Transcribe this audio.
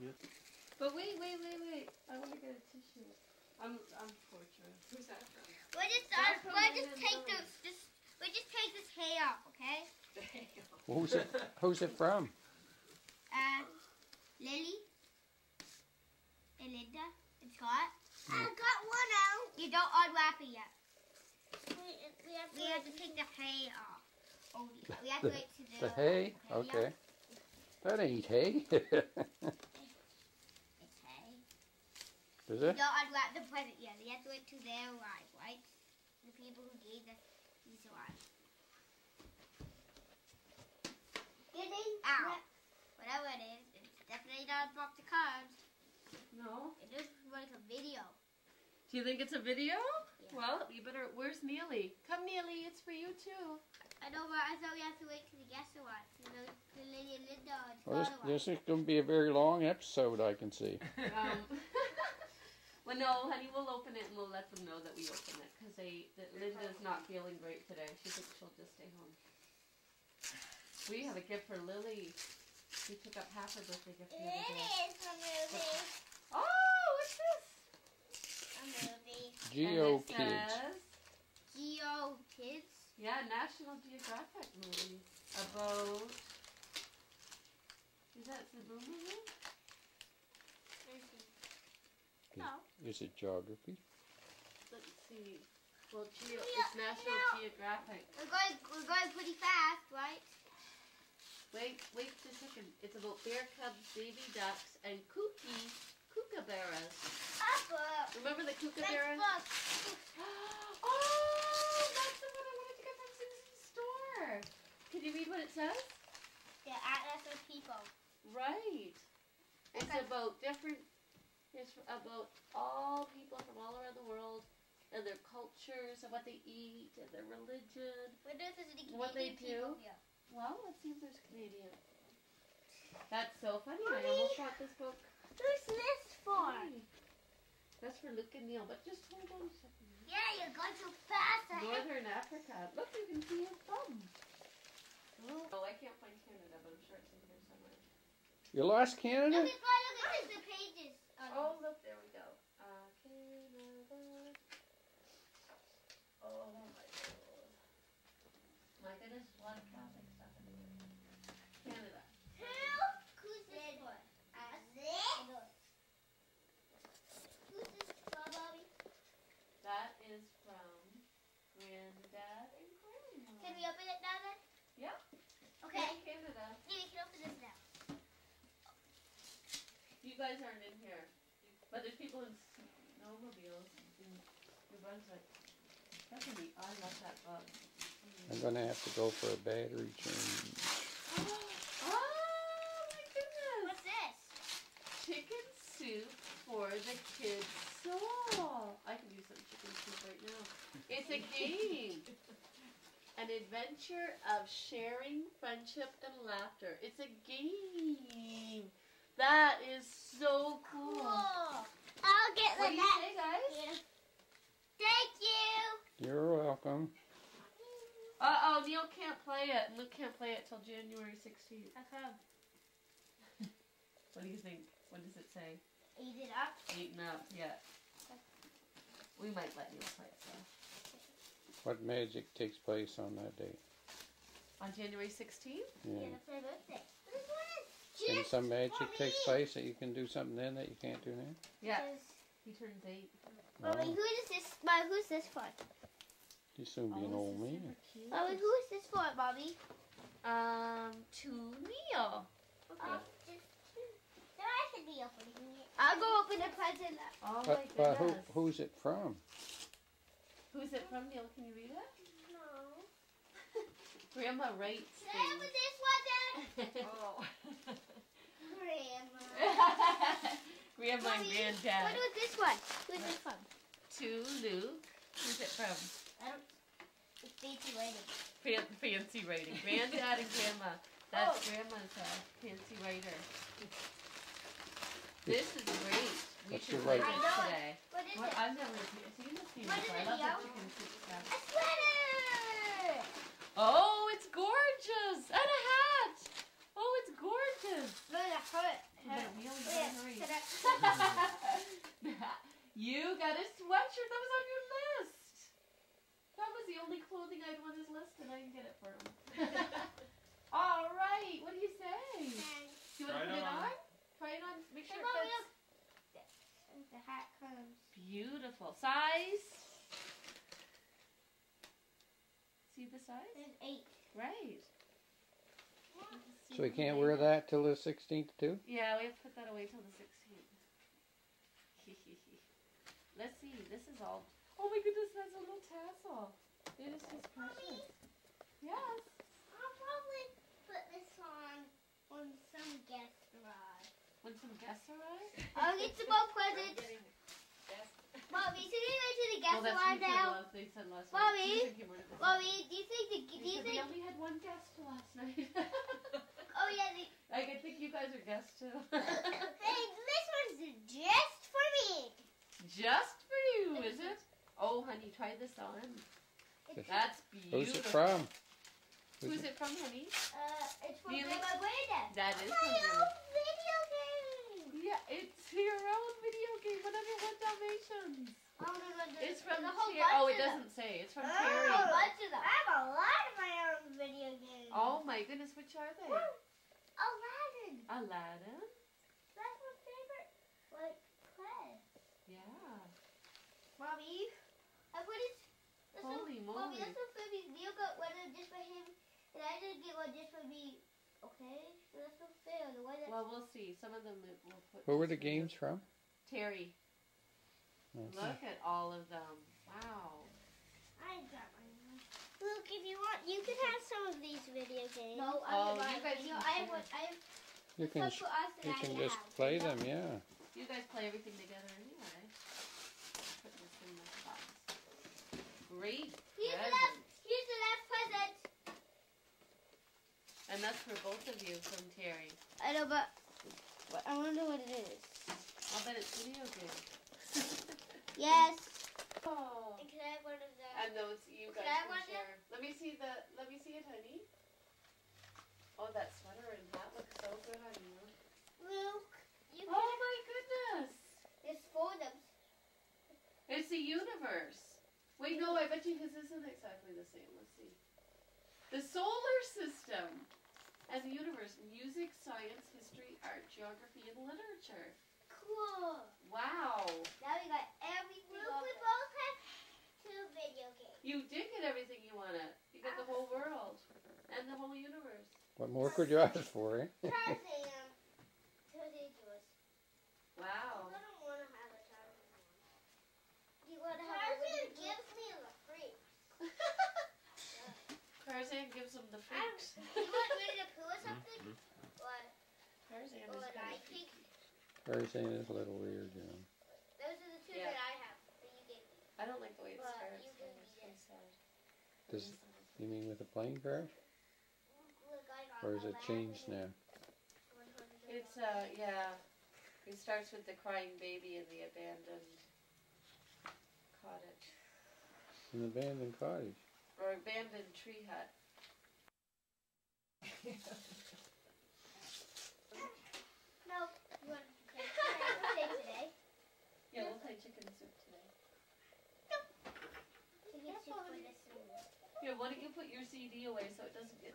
Yeah. But wait. I want to get a tissue. I'm tortured. Who's that from? We'll just take this hay off, okay? Who's it from? Lily and Linda and Scott. I've got one out. You don't unwrap it yet. We have to take the hay off. Oh, yeah. We have to wait to The hay? Okay. That ain't hay. It's hay. Is You it? don't unwrap the present yet. You have to wait till they arrive, right? The people who gave us these arrive. Ow. Whatever it is, it's definitely not a box of cards. No. It is like a video. Do you think it's a video? Yeah. Well, you better. Where's Neely? Come, Neely. It's for you too. I know, but I thought we have to wait till the guests arrive. You know, the Lily and Linda and Well, Scott this arrive. is going to be a very long episode, I can see. Well, no, honey. We'll open it and we'll let them know that we open it because Linda's not feeling great today. She thinks she'll just stay home. We have a gift for Lily. We took up half her birthday gift the other day. It is a movie. Oh, what's this? A movie. Geo And it Kids. says, Geo Kids. yeah, National Geographic movie about. Is that the movie? No. Is it geography? Let's see. Well, it's National Geographic. We're going pretty fast, right? Wait just a second. It's about bear cubs, baby ducks, and kookaburras. Papa. Remember the kookaburras? Let's Oh, that's the one I wanted to get from Susan's store. Can you read what it says? The Atlas of People. Right. It's Okay. about it's about all people from all around the world and their cultures and what they eat and their religion. What does this Canadian What they people do? here? Well, let's see if there's Canadian. That's so funny. I almost bought this book. Who's this for? Hey. That's for Luke and Neil, but just hold on a second. Yeah, you're going too fast. Northern Africa. Look, you can see his thumb. Oh, I can't find Canada, but I'm sure it's in here somewhere. You lost Canada? Look at the pages. Oh, look, there we go. Canada. Oh, my God. My goodness, a lot of Catholic stuff in here. Canada. Who's this for? Who's this for, Bobby? That is from Granddad and Grandma. Can we open it now then? Yep. Okay. Canada. Yeah, we can open this now. You guys aren't in here. But there's people in snowmobiles in New Brunswick. That's gonna be, I love that book. I'm going to have to go for a battery change. Oh my goodness! What's this? Chicken soup for the kids' soul. I can do some chicken soup right now. It's a game. An adventure of sharing, friendship, and laughter. It's a game. That is so cool. I'll get What the do you say, guys? Yeah. Thank you. You're welcome. Uh-oh, Neil can't play it. Luke can't play it till January 16th. How come? What do you think? What does it say? Eat it up. Eaten up, yeah. We might let Neil play it though. What magic takes place on that date? On January 16th? Yeah. That's my birthday. This one is And just some magic for me. takes place that you can do something then that you can't do now? Yeah. Because- He turns 8. Bobby, Oh, who's this for? you soon be an old man. Bobby, who is this for, Bobby? To Neil. Okay. So I should be opening it. I'll go open the present. Oh my But goodness. who's it from? Who's it from, Neil? Can you read it? No. Grandma writes Can I open things. this one then? Oh. Grandma. Grandma and What Granddad. was this one? Who's this from? To Luke. Who's it from? I don't. It's fancy writing. Fancy writing. Granddad and Grandma. That's Grandma's fancy writer. This is great. We What's should your play writing? this today. What is What? it? I've never seen this game What is before. I it, love Leo? the chicken soup stuff. A sweater! Oh, it's gorgeous! And a hat! Oh, it's gorgeous! Look at her. But really Wait, You got a sweatshirt that was on your list. That was the only clothing item on his list, and I didn't get it for him. All right, what do you say? Do you want to put it on? Try it on. Make sure it fits. The hat comes. Beautiful. Size? See the size? There's 8. Right. So we can't wear that till the 16th too? Yeah, we have to put that away till the 16th. Let's see. This is all. Oh my goodness, that's a little tassel. It is just precious. Yes. I'll probably put this on when some guests arrive. When some guests arrive? I'll get some more presents. Mommy, should we go to the guest arrive now? They said last Mommy, night. Mommy, do you think We only had one guest last night. Oh yeah. I think you guys are guests too. Hey, this one's just for me. Just for you, is it? Oh, honey, try this on. That's beautiful. Who's it from? Who's it from, honey? It's from Really? Grandma Brenda. That is My from Grandma. own video game. Yeah, it's your own video game. 101 Dalmatians. It's from the whole Terry. bunch Oh, it of them. doesn't say. It's from A Terry. whole bunch of them. I have a lot of my own video games. Oh my goodness, which are they? Aladdin. Aladdin? That's my favorite. Like play. Yeah. Mommy, I put it. Holy Mommy, moly. that's so funny. You got one just for him, and I didn't get one just for me. Okay, so that's so fair. The one that Well, we'll see. Some of them we'll put. Who were the games from? Terry. Okay. Look at all of them. Wow. I got mine. Look, if you want, you can have some of these video games. No, Oh, I you guys video. can I share. have. I have You can some for us that you I can have. just play them, yeah. You guys play everything together anyway. Put this in the box. Great present. Here's the last present. And that's for both of you from Terry. I know, but I wonder what it is. I'll bet it's video game. Yes. Oh. And can I have one of the? And those you guys Can I have can one share. Let me see it, honey. Oh, that sweater and hat looks so good on you. Luke, you Oh can. my goodness. It's for them. It's the universe. Wait, no, I bet you his isn't exactly the same. Let's see. The solar system and the universe. Music, science, history, art, geography, and literature. Cool. Wow. Now we got everything. Luke, we both have 2 video games. You did get everything you wanted. You got the whole world and the whole universe. What more could you ask for, eh? Tarzan. Tarzan yours. Wow. I don't want to have a Tarzan one. You want to have Tarzan gives me the freaks. Tarzan gives them the freaks. You want Winnie the Pooh or something? What? Tarzan is Or kind I of think Everything is a little weird, you know. those are the 2 Yeah. that I have that you gave me. I don't like the way it But starts. you can though. It's eat so sad. Does you mean with the plane crash? Look, I got Or is it Aladdin. changed now? It's yeah. It starts with the crying baby in the abandoned cottage An abandoned cottage. or abandoned tree hut. No, you want to play today? Yeah, we'll play chicken soup today. Chicken soup for this one. Here, why don't you put your CD away so it doesn't get